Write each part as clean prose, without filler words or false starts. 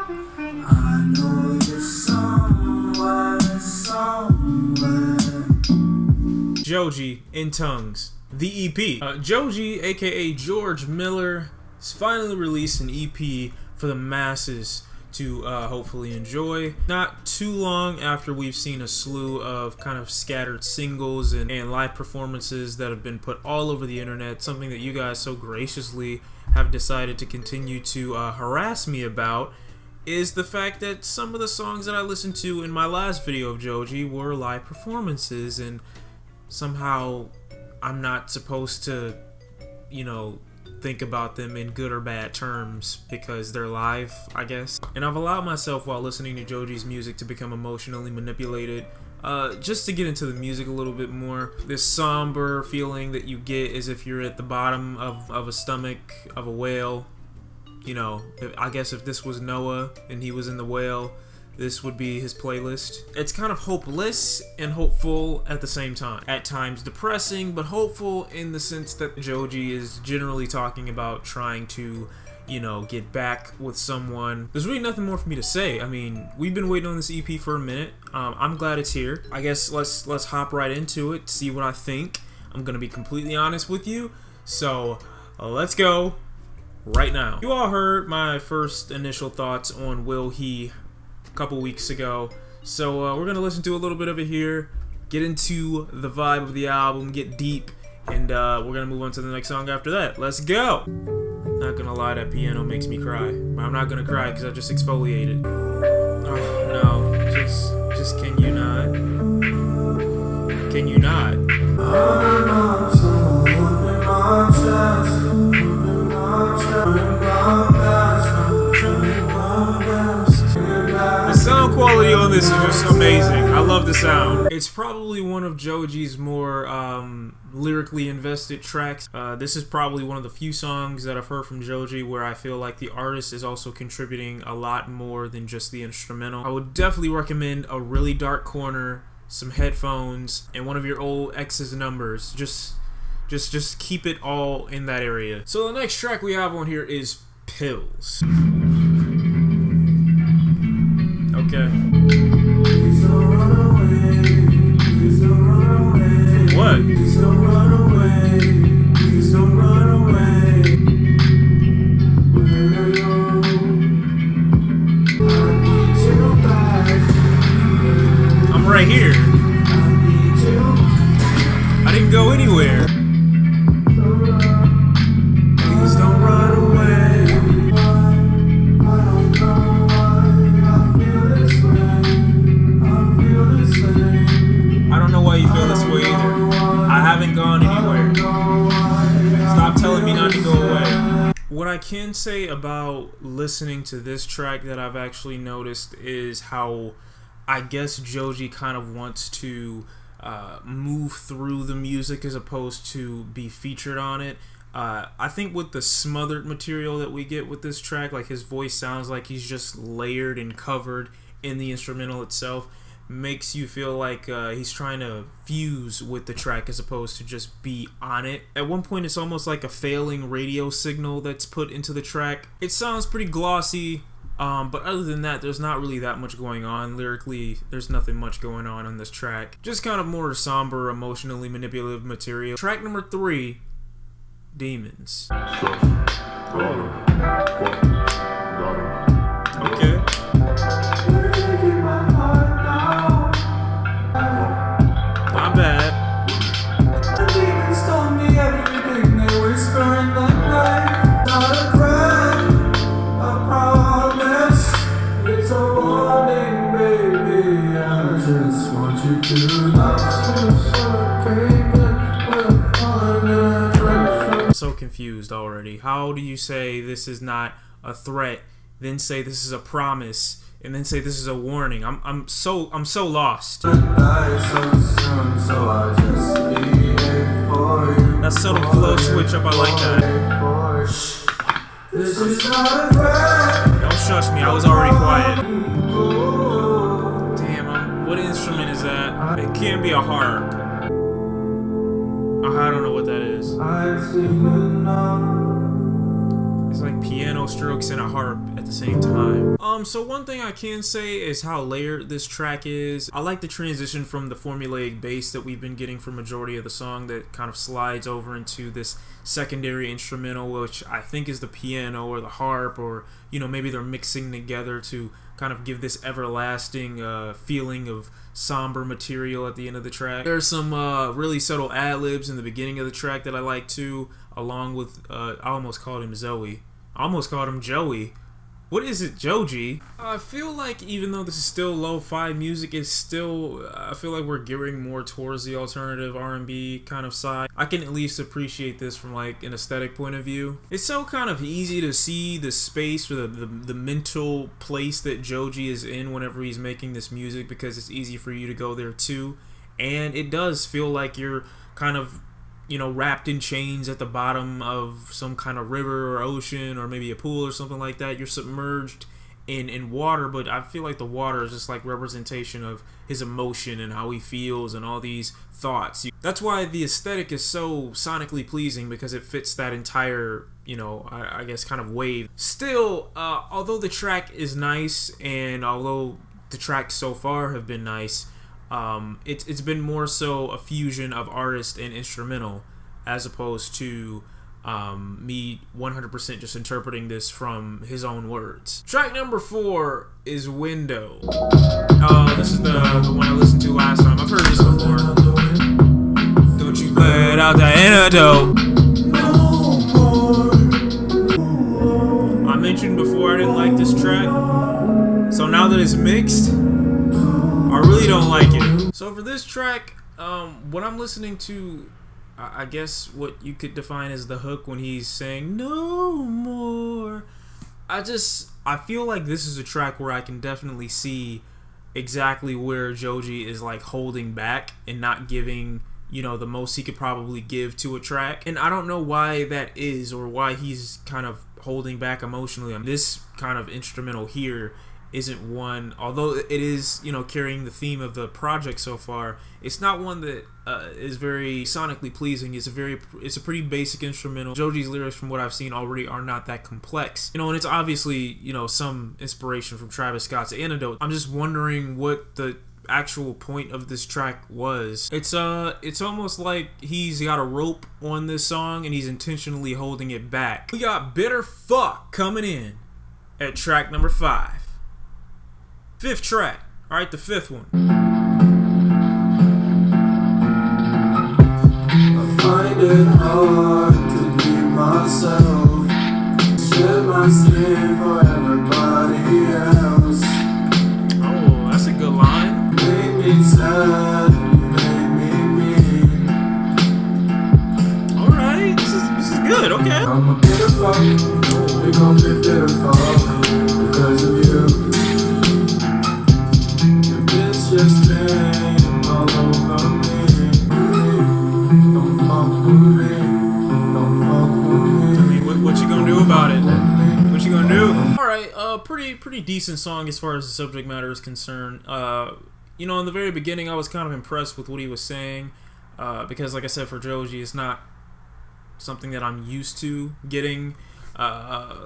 I know you're somewhere. Joji in Tongues, the EP. Joji, aka George Miller, has finally released an EP for the masses to hopefully enjoy. Not too long after we've seen a slew of kind of scattered singles and live performances that have been put all over the internet, something that you guys so graciously have decided to continue to harass me about, is the fact that some of the songs that I listened to in my last video of Joji were live performances, and somehow I'm not supposed to, you know, think about them in good or bad terms because they're live, I guess. And I've allowed myself while listening to Joji's music to become emotionally manipulated, just to get into the music a little bit more. This somber feeling that you get as if you're at the bottom of a stomach of a whale. You know, I guess if this was Noah and he was in the whale, this would be his playlist. It's kind of hopeless and hopeful at the same time. At times depressing, but hopeful in the sense that Joji is generally talking about trying to, you know, get back with someone. There's really nothing more for me to say. I mean, we've been waiting on this EP for a minute. I'm glad it's here. I guess let's hop right into it, see what I think. I'm gonna be completely honest with you. So let's go right now. You all heard my first initial thoughts on Will He a couple weeks ago, so we're gonna listen to a little bit of it here, get into the vibe of the album, get deep, and we're gonna move on to the next song after that. Let's go. Not gonna lie, that piano makes me cry, but I'm not gonna cry because I just exfoliated. Oh no, just can you not? Can you not? The sound quality on this is just amazing. I love the sound. It's probably one of Joji's more lyrically invested tracks. This is probably one of the few songs that I've heard from Joji where I feel like the artist is also contributing a lot more than just the instrumental. I would definitely recommend a really dark corner, some headphones, and one of your old ex's numbers. Just keep it all in that area. So the next track we have on here is Pills. Okay. Please don't run away. Please don't run away. What? Please don't run away. Please don't run away. I need you back. I'm right here. I need you. I didn't go anywhere. Please don't run away. I don't know why I feel this way. I feel this way. I don't know why you feel this way either. I haven't gone anywhere. Stop telling me not to go away. What I can say about listening to this track that I've actually noticed is how I guess Joji kind of wants to move through the music as opposed to be featured on it. I think with the smothered material that we get with this track, like his voice sounds like he's just layered and covered in the instrumental itself, makes you feel like he's trying to fuse with the track as opposed to just be on it. At one point it's almost like a failing radio signal that's put into the track. It sounds pretty glossy, but other than that, there's not really that much going on. Lyrically, there's nothing much going on this track. Just kind of more somber, emotionally manipulative material. Track number 3, Demons. Okay. Not bad. The demons told me everything. They whispering like night. Not a cry, a promise. It's a warning, baby. I just want you to love. I'm so confused already. How do you say this is not a threat, then say this is a promise, and then say this is a warning? I'm so lost. That subtle flow switch up, I like that. Don't shush me, I was already quiet. Damn, what instrument is that? It can't be a harp. I don't know what that is. It's like piano strokes and a harp at the same time. So one thing I can say is how layered this track is. I like the transition from the formulaic bass that we've been getting for majority of the song that kind of slides over into this secondary instrumental, which I think is the piano or the harp, or maybe they're mixing together to kind of give this everlasting feeling of somber material at the end of the track. There's some really subtle ad-libs in the beginning of the track that I like too, along with I almost called him Zoe. I almost called him Joey. What is it, Joji? I feel like even though this is still lo-fi music, it's still, I feel like we're gearing more towards the alternative R&B kind of side. I can at least appreciate this from like an aesthetic point of view. It's so kind of easy to see the space or the mental place that Joji is in whenever he's making this music, because it's easy for you to go there too. And it does feel like you're kind of wrapped in chains at the bottom of some kind of river or ocean or maybe a pool or something like that. You're submerged in water, but I feel like the water is just like representation of his emotion and how he feels and all these thoughts. That's why the aesthetic is so sonically pleasing, because it fits that entire, I guess kind of wave. Still, although the track is nice and although the tracks so far have been nice, it's been more so a fusion of artist and instrumental, as opposed to me 100% just interpreting this from his own words. Track number 4 is Window. This is the one I listened to last time. I've heard this before. Don't you let out the antidote. I mentioned before I didn't like this track, so now that it's mixed, I really don't like it. So for this track, what I'm listening to, I guess what you could define as the hook when he's saying no more, I feel like this is a track where I can definitely see exactly where Joji is like holding back and not giving the most he could probably give to a track. And I don't know why that is, or why he's kind of holding back emotionally. This kind of instrumental here isn't one, although it is carrying the theme of the project so far, it's not one that is very sonically pleasing. It's a pretty basic instrumental. Joji's lyrics, from what I've seen already, are not that complex, and it's obviously some inspiration from Travis Scott's Antidote. I'm just wondering what the actual point of this track was. It's almost like he's got a rope on this song and he's intentionally holding it back. We got Bitter Fuck coming in at track number 5. 5th track. Alright, the 5th one. I find it hard to keep myself, shed my skin for everybody else. Oh, that's a good line. Made me sad, made me mean. Alright, this is good, okay. I'm a bitter fuck, we gon' be bitter fuck because of you. Just been all over me. Don't fuck with me. Don't fuck with me. I mean, what you gonna do about it? What you gonna do? Alright, pretty decent song as far as the subject matter is concerned. In the very beginning I was kind of impressed with what he was saying, because like I said, for Joji, it's not something that I'm used to getting.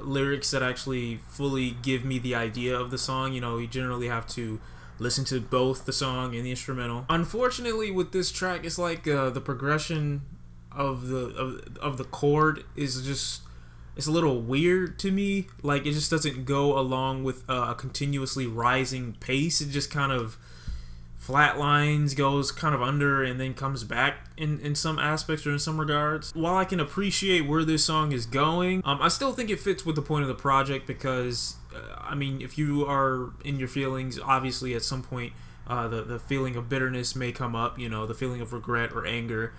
Lyrics that actually fully give me the idea of the song. You generally have to listen to both the song and the instrumental. Unfortunately, with this track, it's like the progression of the chord is just, it's a little weird to me. Like, it just doesn't go along with a continuously rising pace. It just kind of flatlines, goes kind of under, and then comes back in some aspects or in some regards. While I can appreciate where this song is going, I still think it fits with the point of the project, because if you are in your feelings, obviously at some point the feeling of bitterness may come up, the feeling of regret or anger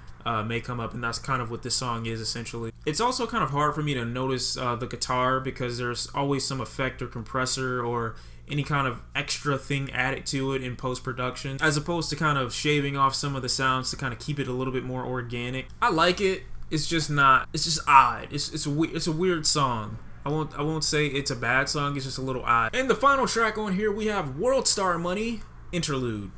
may come up, and that's kind of what this song is essentially. It's also kind of hard for me to notice the guitar, because there's always some effect or compressor or any kind of extra thing added to it in post-production, as opposed to kind of shaving off some of the sounds to kind of keep it a little bit more organic. I like it. It's just odd. It's a weird song. I won't say it's a bad song. It's just a little odd. And the final track on here, we have Worldstar Money, Interlude.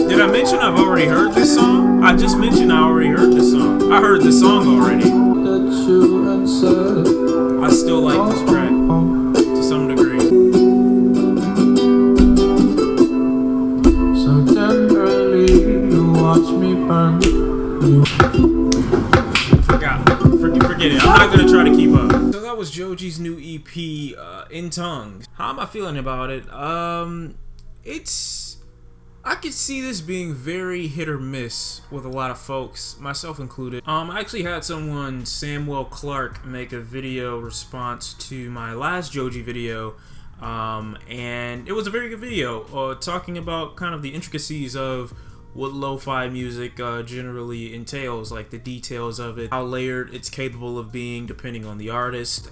Did I mention I've already heard this song? I just mentioned I already heard this song. I heard this song already. still like this track to some degree. So tenderly, you watch me burn. Forget it. I'm not gonna try to keep up. So that was Joji's new EP, In Tongues. How am I feeling about it? I could see this being very hit or miss with a lot of folks, myself included. I actually had someone, Samwell Clark, make a video response to my last Joji video, and it was a very good video, talking about kind of the intricacies of what lo-fi music generally entails, like the details of it, how layered it's capable of being depending on the artist.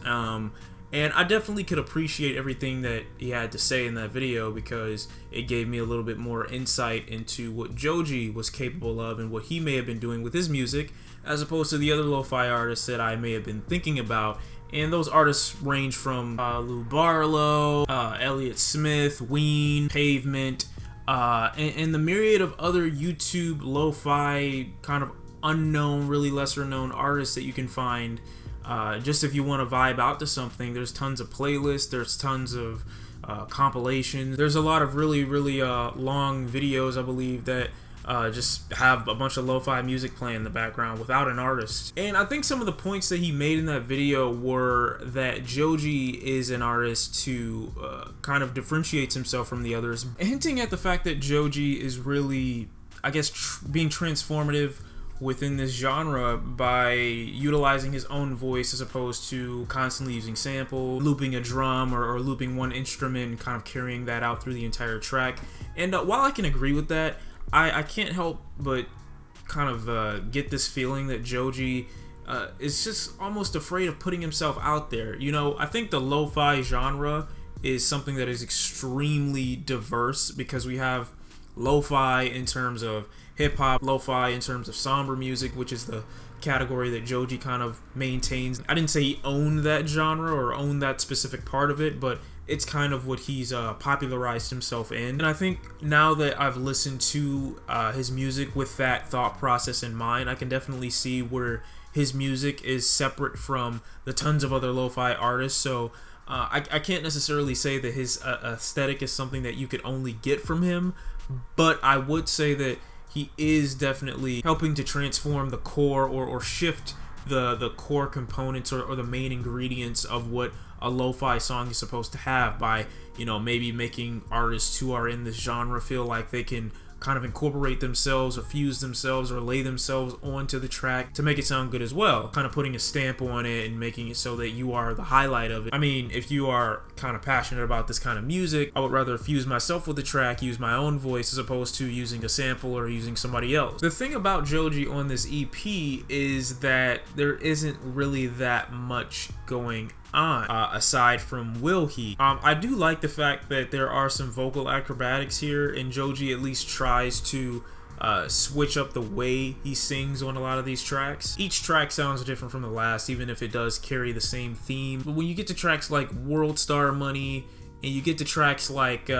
And I definitely could appreciate everything that he had to say in that video because it gave me a little bit more insight into what Joji was capable of and what he may have been doing with his music, as opposed to the other lo-fi artists that I may have been thinking about. And those artists range from Lou Barlow, Elliott Smith, Ween, Pavement, and the myriad of other YouTube lo-fi kind of unknown, really lesser known artists that you can find. Just if you want to vibe out to something, there's tons of playlists, there's tons of compilations. There's a lot of really long videos, I believe, that just have a bunch of lo-fi music playing in the background without an artist. And I think some of the points that he made in that video were that Joji is an artist who kind of differentiates himself from the others, hinting at the fact that Joji is really, I guess, being transformative within this genre by utilizing his own voice as opposed to constantly using sample, looping a drum or looping one instrument and kind of carrying that out through the entire track. And while I can agree with that, I can't help but kind of get this feeling that Joji is just almost afraid of putting himself out there. You know, I think the lo-fi genre is something that is extremely diverse because we have lo-fi in terms of hip-hop, lo-fi in terms of somber music, which is the category that Joji kind of maintains. I didn't say he owned that genre or owned that specific part of it, but it's kind of what he's popularized himself in. And I think now that I've listened to his music with that thought process in mind, I can definitely see where his music is separate from the tons of other lo-fi artists. So I can't necessarily say that his aesthetic is something that you could only get from him, but I would say that he is definitely helping to transform the core or shift the core components or the main ingredients of what a lo-fi song is supposed to have by, you know, maybe making artists who are in this genre feel like they can kind of incorporate themselves or fuse themselves or lay themselves onto the track to make it sound good as well, kind of putting a stamp on it and making it so that you are the highlight of it. I mean, if you are kind of passionate about this kind of music, I would rather fuse myself with the track, use my own voice as opposed to using a sample or using somebody else. The thing about Joji on this EP is that there isn't really that much going on aside from Will He. I do like the fact that there are some vocal acrobatics here, and Joji at least tries to switch up the way he sings on a lot of these tracks. Each track sounds different from the last, even if it does carry the same theme. But when you get to tracks like Worldstar Money and you get to tracks like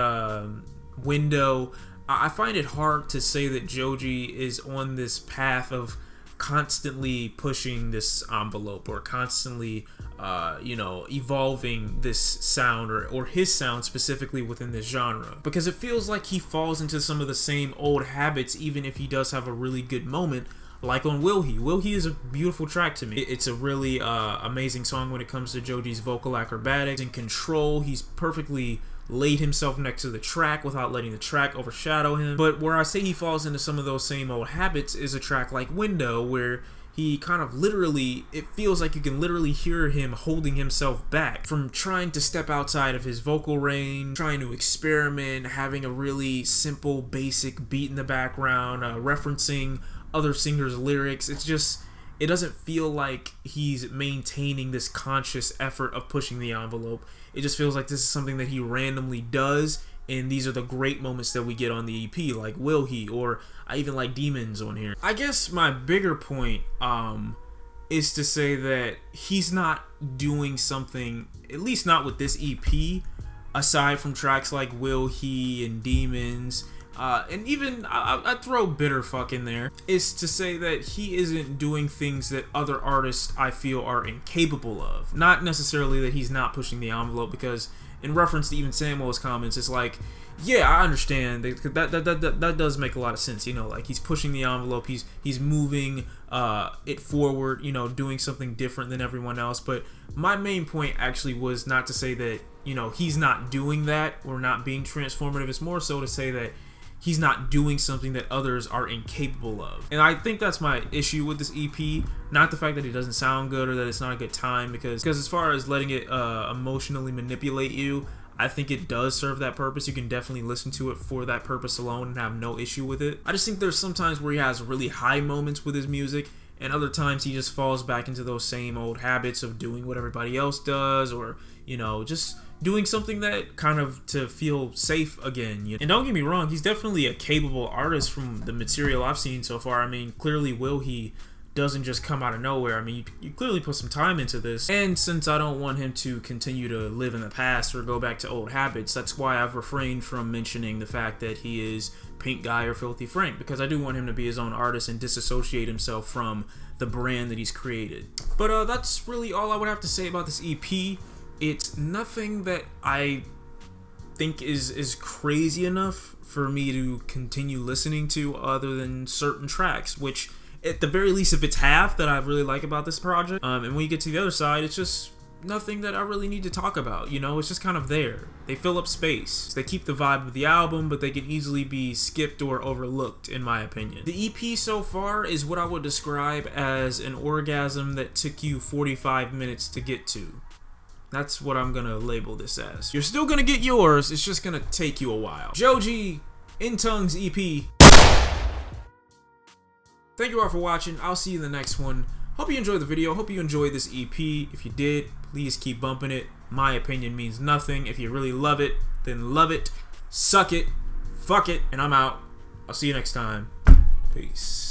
Window, I find it hard to say that Joji is on this path of constantly pushing this envelope or constantly evolving this sound or his sound specifically within this genre, because it feels like he falls into some of the same old habits even if he does have a really good moment, like on Will He. Will He is a beautiful track to me. It's a really amazing song when it comes to Joji's vocal acrobatics and control. He's perfectly laid himself next to the track without letting the track overshadow him. But where I say he falls into some of those same old habits is a track like Window, where he kind of literally, it feels like you can literally hear him holding himself back from trying to step outside of his vocal range, trying to experiment, having a really simple, basic beat in the background, referencing other singers' lyrics. It's just, it doesn't feel like he's maintaining this conscious effort of pushing the envelope. It just feels like this is something that he randomly does, and these are the great moments that we get on the EP, like Will He, or I even like Demons on here. I guess my bigger point is to say that he's not doing something, at least not with this EP, aside from tracks like Will He and Demons, and even I throw bitter fuck in there, is to say that he isn't doing things that other artists I feel are incapable of. Not necessarily that he's not pushing the envelope, because in reference to even Samwell's comments, it's like, yeah, I understand that does make a lot of sense. You know, like he's pushing the envelope, he's moving it forward, you know, doing something different than everyone else. But my main point actually was not to say that, you know, he's not doing that or not being transformative. It's more so to say that he's not doing something that others are incapable of. And I think that's my issue with this EP. Not the fact that it doesn't sound good or that it's not a good time, because as far as letting it emotionally manipulate you, I think it does serve that purpose. You can definitely listen to it for that purpose alone and have no issue with it. I just think there's sometimes where he has really high moments with his music, and other times he just falls back into those same old habits of doing what everybody else does, or, you know, just doing something that kind of to feel safe again. And don't get me wrong, he's definitely a capable artist from the material I've seen so far. I mean, clearly he doesn't just come out of nowhere. I mean, you clearly put some time into this. And since I don't want him to continue to live in the past or go back to old habits, that's why I've refrained from mentioning the fact that he is Pink Guy or FilthyFrank, because I do want him to be his own artist and disassociate himself from the brand that he's created. But that's really all I would have to say about this EP. It's nothing that I think is crazy enough for me to continue listening to, other than certain tracks, which at the very least, if it's half that I really like about this project, and when you get to the other side, it's just nothing that I really need to talk about. You know, it's just kind of there. They fill up space. They keep the vibe of the album, but they can easily be skipped or overlooked, in my opinion. The EP so far is what I would describe as an orgasm that took you 45 minutes to get to. That's what I'm gonna label this as. You're still gonna get yours, it's just gonna take you a while. Joji, In Tongues EP. Thank you all for watching. I'll see you in the next one. Hope you enjoyed the video. Hope you enjoyed this EP. If you did, please keep bumping it. My opinion means nothing. If you really love it, then love it. Suck it. Fuck it. And I'm out. I'll see you next time. Peace.